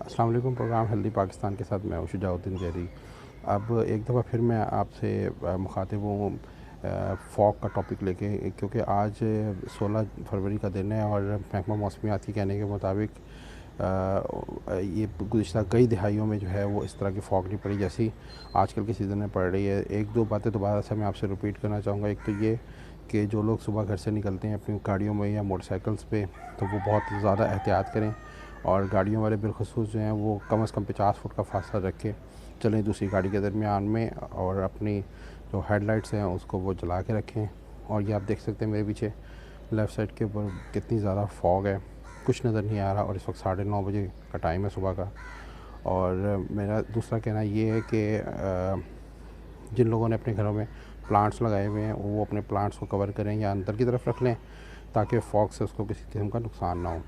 السلام علیکم۔ Programme healthy Pakistan کے ساتھ میں ہوں شجاع الدین ظہری۔ اب ایک دفعہ پھر میں آپ سے مخاطب ہوں فوگ کا ٹاپک لے کے، کیونکہ آج 16 فروری کا دن ہے اور محکمہ موسمیات کے کہنے کے مطابق یہ گزشتہ کئی دہائیوں میں جو ہے وہ اس طرح کی فوگ نہیں پڑی جیسی آج کل کے سیزن میں پڑ رہی ہے۔ ایک دو باتیں دوبارہ سے میں آپ سے ریپیٹ کرنا چاہوں گا۔ ایک تو یہ کہ جو لوگ صبح گھر سے نکلتے ہیں اپنی گاڑیوں میں یا موٹر سائیکلز پہ، تو وہ بہت زیادہ احتیاط کریں، اور گاڑیوں والے بالخصوص جو ہیں وہ کم از کم 50 فٹ کا فاصلہ رکھ کے چلیں دوسری گاڑی کے درمیان میں، اور اپنی جو ہیڈ لائٹس ہیں اس کو وہ جلا کے رکھیں۔ اور یہ آپ دیکھ سکتے ہیں میرے پیچھے لیفٹ سائڈ کے اوپر کتنی زیادہ فوگ ہے، کچھ نظر نہیں آ رہا، اور اس وقت 9:30 بجے کا ٹائم ہے صبح کا۔ اور میرا دوسرا کہنا یہ ہے کہ جن لوگوں نے اپنے گھروں میں پلانٹس لگائے ہوئے ہیں وہ اپنے پلانٹس کو کور کریں یا اندر کی طرف رکھ لیں تاکہ فوگ سے اس کو کسی قسم کا نقصان نہ ہو۔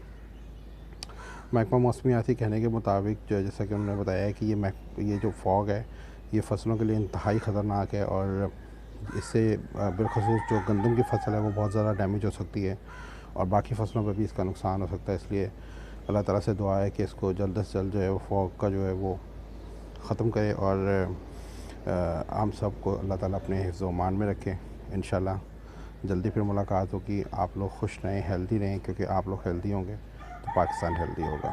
محکمہ موسمیاتی کہنے کے مطابق جو جیسا کہ انہوں نے بتایا ہے کہ یہ جو فوگ ہے یہ فصلوں کے لیے انتہائی خطرناک ہے، اور اس سے بالخصوص جو گندم کی فصل ہے وہ بہت زیادہ ڈیمیج ہو سکتی ہے، اور باقی فصلوں پہ بھی اس کا نقصان ہو سکتا ہے۔ اس لیے اللہ تعالیٰ سے دعا ہے کہ اس کو جلد از جلد جو ہے وہ فوگ کا جو ہے وہ ختم کرے، اور ہم سب کو اللہ تعالیٰ اپنے حفظ و امان میں رکھے۔ انشاءاللہ جلدی پھر ملاقات ہوگی۔ آپ لوگ خوش رہیں، ہیلدی رہیں، کیونکہ آپ لوگ ہیلدی ہوں گے تو پاکستان ہیلدی ہوگا۔